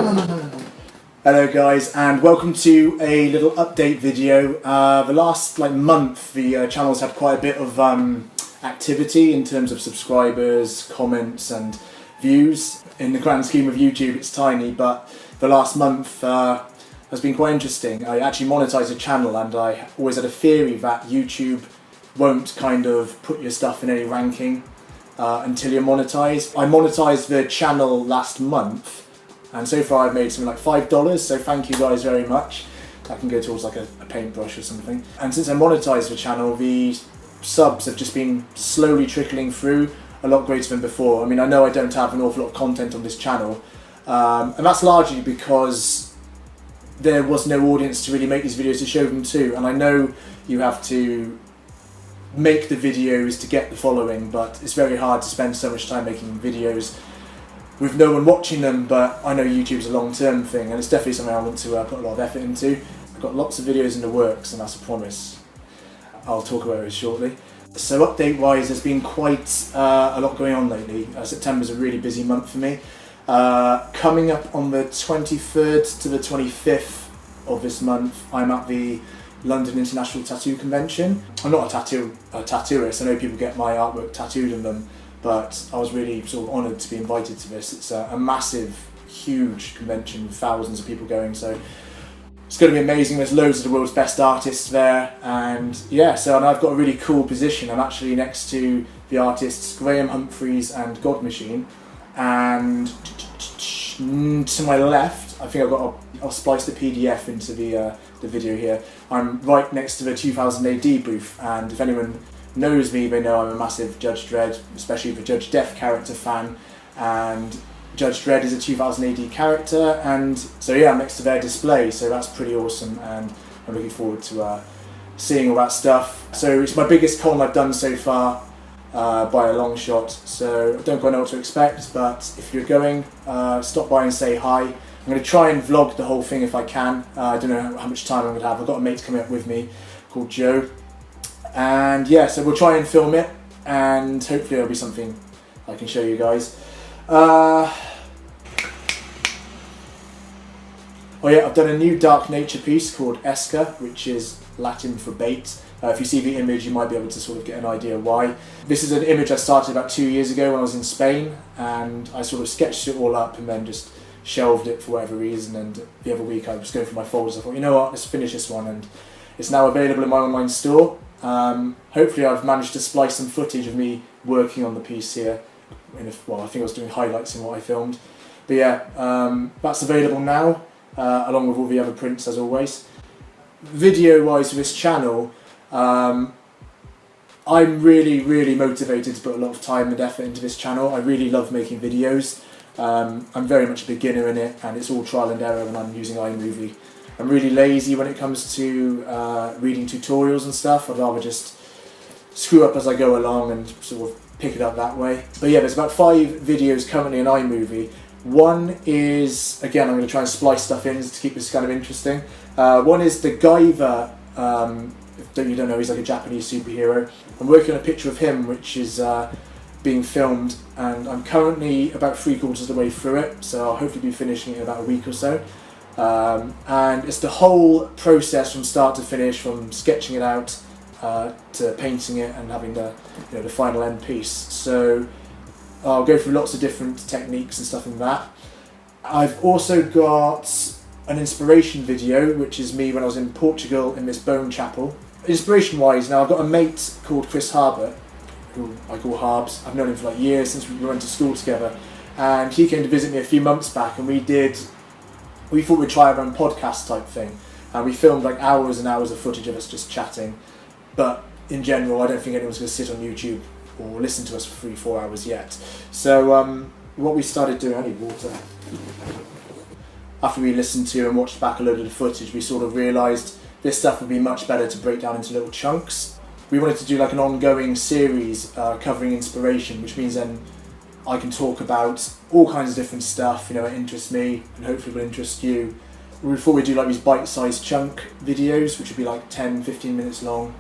Hello guys, and welcome to a little update video. The last month the channel's had quite a bit of activity in terms of subscribers, comments and views. In the grand scheme of YouTube it's tiny, but the last month has been quite interesting. I actually monetized a channel, and I always had a theory that YouTube won't kind of put your stuff in any ranking until you're monetized. I monetized the channel last month, and so far I've made something like $5, so thank you guys very much. That can go towards like a paintbrush or something. And since I monetized the channel, the subs have just been slowly trickling through, a lot greater than before. I mean, I know I don't have an awful lot of content on this channel, and that's largely because there was no audience to really make these videos to show them to. And I know you have to make the videos to get the following, but it's very hard to spend so much time making videos with no one watching them. But I know YouTube's a long-term thing, and it's definitely something I want to put a lot of effort into. I've got lots of videos in the works, and that's a promise. I'll talk about it shortly. So update-wise, there's been quite a lot going on lately. September's a really busy month for me. Coming up on the 23rd to the 25th of this month, I'm at the London International Tattoo Convention. I'm not a tattooist. I know people get my artwork tattooed on them, but I was really sort of honoured to be invited to this. It's a massive, huge convention with thousands of people going, so it's going to be amazing. There's loads of the world's best artists there, and yeah, and I've got a really cool position. I'm actually next to the artists Graham Humphreys and God Machine, and to my left, I think I'll splice the PDF into the video here. I'm right next to the 2000 AD booth, and if anyone knows me, they know I'm a massive Judge Dredd, especially the Judge Death character fan, and Judge Dredd is a 2000 AD character, and so yeah, I'm next to their display, so that's pretty awesome, and I'm looking forward to seeing all that stuff. So it's my biggest con I've done so far, by a long shot, so I don't quite know what to expect, but if you're going, stop by and say hi. I'm going to try and vlog the whole thing if I can. I don't know how much time I'm going to have. I've got a mate coming up with me called Joe, and yeah, so we'll try and film it, and hopefully there'll be something I can show you guys. Oh yeah, I've done a new dark nature piece called Esca, which is Latin for bait. If you see the image, you might be able to sort of get an idea why. This is an image I started about 2 years ago when I was in Spain, and I sort of sketched it all up and then just shelved it for whatever reason. And the other week I was going through my folders, I thought, you know what, let's finish this one, and it's now available in my online store. Hopefully I've managed to splice some footage of me working on the piece here. Well, I think I was doing highlights in what I filmed. But yeah, that's available now, along with all the other prints as always. Video-wise for this channel, I'm really motivated to put a lot of time and effort into this channel. I really love making videos. I'm very much a beginner in it, and it's all trial and error when I'm using iMovie. I'm really lazy when it comes to reading tutorials and stuff. I'd rather just screw up as I go along and sort of pick it up that way. But yeah, there's about 5 videos currently in iMovie. One is, again, I'm going to try and splice stuff in to keep this kind of interesting. One is the Guyver. If you don't know, he's like a Japanese superhero. I'm working on a picture of him which is being filmed, and I'm currently about 3/4 of the way through it, so I'll hopefully be finishing it in about a week or so. And it's the whole process from start to finish, from sketching it out to painting it and having the final end piece. So I'll go through lots of different techniques and stuff in that. I've also got an inspiration video, which is me when I was in Portugal in this bone chapel. Inspiration wise, now I've got a mate called Chris Harbour, who I call Harbs. I've known him for like years, since we went to school together, and he came to visit me a few months back, and we thought we'd try our own podcast type thing, and we filmed like hours and hours of footage of us just chatting. But in general, I don't think anyone's going to sit on YouTube or listen to us for 3-4 hours yet. So what we started doing, I need water. After we listened to and watched back a load of the footage, we sort of realised this stuff would be much better to break down into little chunks. We wanted to do like an ongoing series covering inspiration, which means then I can talk about all kinds of different stuff, that interests me and hopefully will interest you. We thought we'd do like these bite-sized chunk videos, which would be like 10-15 minutes long,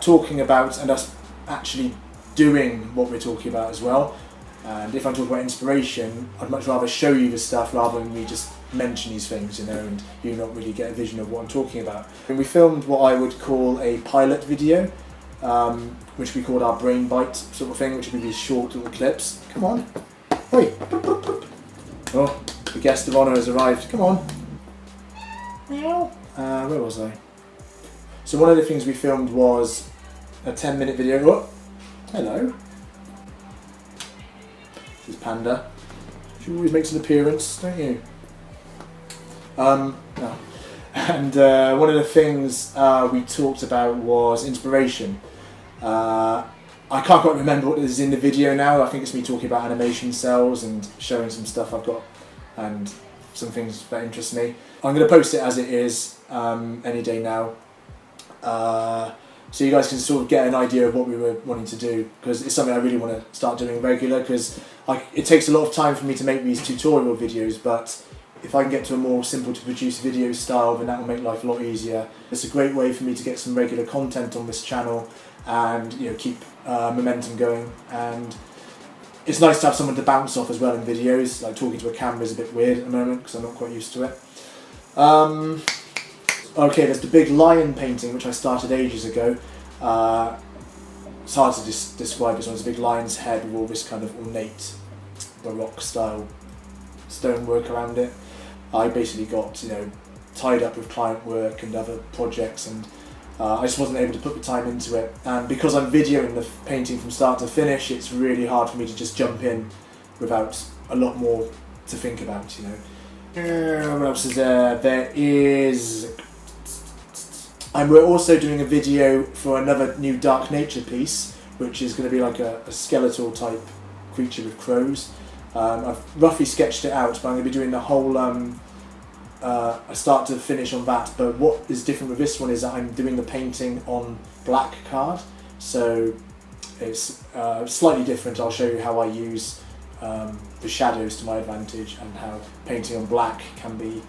talking about and us actually doing what we're talking about as well. And if I'm talking about inspiration, I'd much rather show you the stuff rather than me just mention these things, you know, and you not really get a vision of what I'm talking about. And we filmed what I would call a pilot video, which we called our brain bite sort of thing, which would be these short little clips. Come on. Oi. Oh, the guest of honour has arrived. Come on. Meow. Where was I? So one of the things we filmed was a 10-minute video. Oh, hello. This is Panda. She always makes an appearance, don't you? No. And one of the things we talked about was inspiration. I can't quite remember what is in the video now. I think it's me talking about animation cells and showing some stuff I've got and some things that interest me. I'm going to post it as it is any day now. So you guys can sort of get an idea of what we were wanting to do, because it's something I really want to start doing regular, because it takes a lot of time for me to make these tutorial videos, but if I can get to a more simple to produce video style, then that will make life a lot easier. It's a great way for me to get some regular content on this channel and, you know, keep momentum going. And it's nice to have someone to bounce off as well in videos. Like talking to a camera is a bit weird at the moment because I'm not quite used to it. Okay, there's the big lion painting which I started ages ago. It's hard to describe this one. It's a big lion's head with all this kind of ornate Baroque style stonework around it. I basically got, you know, tied up with client work and other projects, and I just wasn't able to put the time into it. And because I'm videoing the painting from start to finish, it's really hard for me to just jump in without a lot more to think about, you know. What else is there? There is... And we're also doing a video for another new Dark Nature piece, which is going to be like a skeletal type creature with crows. I've roughly sketched it out, but I'm going to be doing the whole a start to finish on that. But what is different with this one is that I'm doing the painting on black card, so it's slightly different. I'll show you how I use the shadows to my advantage and how painting on black can be,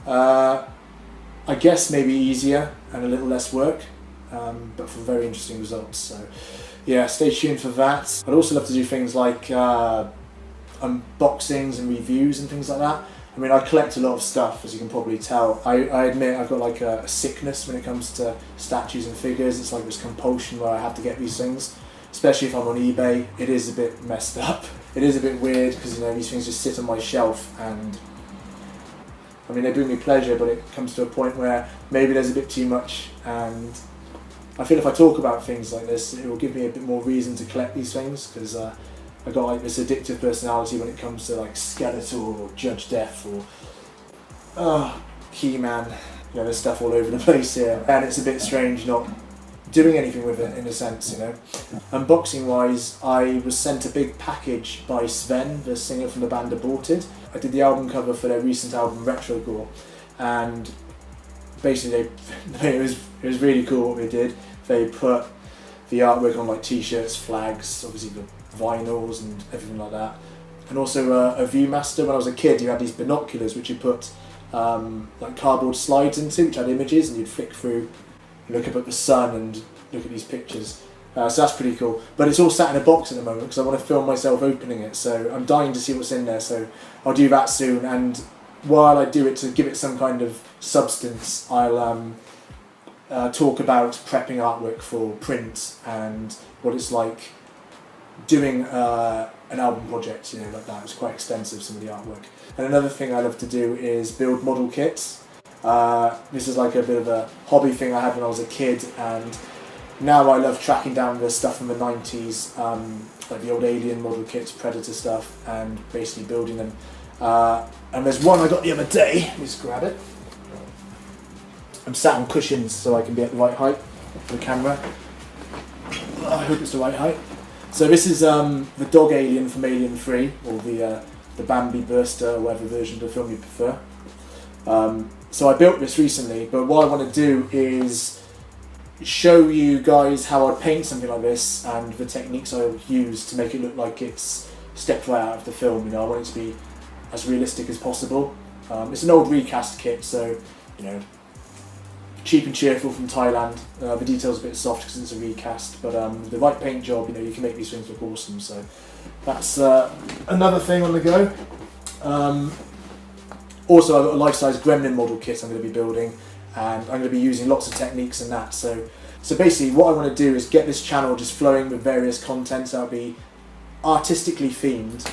I guess, maybe easier and a little less work, but for very interesting results. So yeah, stay tuned for that. I'd also love to do things like unboxings and reviews and things like that. I mean, I collect a lot of stuff, as you can probably tell. I admit I've got like a sickness when it comes to statues and figures. It's like this compulsion where I have to get these things, especially if I'm on eBay. It is a bit messed up. It is a bit weird because, you know, these things just sit on my shelf, and I mean, they bring me pleasure, but it comes to a point where maybe there's a bit too much, and I feel if I talk about things like this, it will give me a bit more reason to collect these things, because I've got like this addictive personality when it comes to like Skeletor or Judge Death or He-Man. You know, there's stuff all over the place here, and it's a bit strange not doing anything with it in a sense, you know. Unboxing wise, I was sent a big package by Sven, the singer from the band Aborted. I did the album cover for their recent album Retro Gore, and basically it was really cool what they did. They put the artwork on like t-shirts, flags, obviously the vinyls and everything like that, and also a Viewmaster. When I was a kid, you had these binoculars which you put like cardboard slides into, which had images, and you'd flick through, look up at the sun and look at these pictures. So that's pretty cool. But it's all sat in a box at the moment because I want to film myself opening it, so I'm dying to see what's in there, so I'll do that soon. And while I do it, to give it some kind of substance, I'll talk about prepping artwork for print and what it's like doing an album project, you know, like that. It's quite extensive, some of the artwork. And another thing I love to do is build model kits. This is like a bit of a hobby thing I had when I was a kid, and now I love tracking down the stuff from the 90s, like the old Alien model kits, Predator stuff, and basically building them. And there's one I got the other day. Let me just grab it. I'm sat on cushions so I can be at the right height for the camera. I hope it's the right height. So this is the dog alien from Alien 3, or the Bambi Burster, or whatever version of the film you prefer. So I built this recently, but what I want to do is show you guys how I'd paint something like this and the techniques I would use to make it look like it's stepped right out of the film. You know, I want it to be as realistic as possible. It's an old recast kit, so, you know, cheap and cheerful from Thailand. The detail's a bit soft because it's a recast, but the right paint job, you know, you can make these things look awesome. So that's another thing on the go. Also, I've got a life-size gremlin model kit I'm going to be building, and I'm going to be using lots of techniques and that. So basically, what I want to do is get this channel just flowing with various content that'll be artistically themed,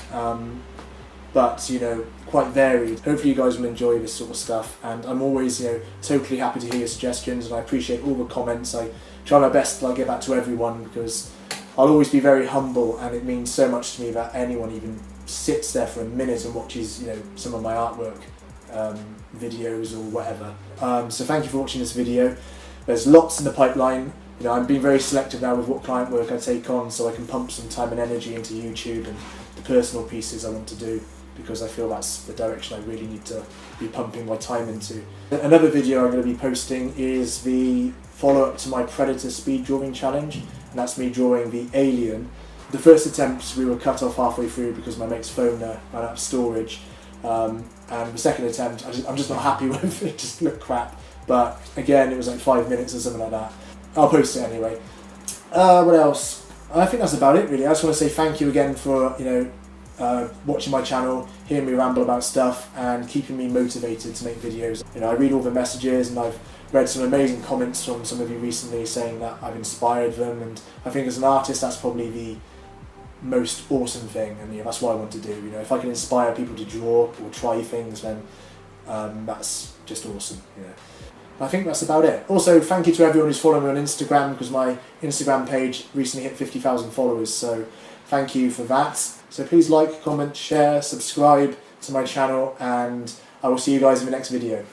but you know, quite varied. Hopefully, you guys will enjoy this sort of stuff, and I'm always, you know, totally happy to hear your suggestions, and I appreciate all the comments. I try my best to get back to everyone because I'll always be very humble, and it means so much to me that anyone even sits there for a minute and watches, you know, some of my artwork videos or whatever. So thank you for watching this video. There's lots in the pipeline. You know, I'm being very selective now with what client work I take on, so I can pump some time and energy into YouTube and the personal pieces I want to do, because I feel that's the direction I really need to be pumping my time into. Another video I'm going to be posting is the follow-up to my Predator speed drawing challenge, and that's me drawing the alien. The first attempt we were cut off halfway through because my mate's phone ran out of storage, and the second attempt I'm just not happy with. It just looked crap, but again it was like 5 minutes or something like that. I'll post it anyway. What else? I think that's about it really. I just want to say thank you again for, you know, watching my channel, hearing me ramble about stuff, and keeping me motivated to make videos. You know, I read all the messages, and I've read some amazing comments from some of you recently saying that I've inspired them, and I think as an artist that's probably the most awesome thing, and you know, that's what I want to do. You know, if I can inspire people to draw or try things, then that's just awesome. You know. I think that's about it. Also, thank you to everyone who's following me on Instagram, because my Instagram page recently hit 50,000 followers, so thank you for that. So please like, comment, share, subscribe to my channel, and I will see you guys in the next video.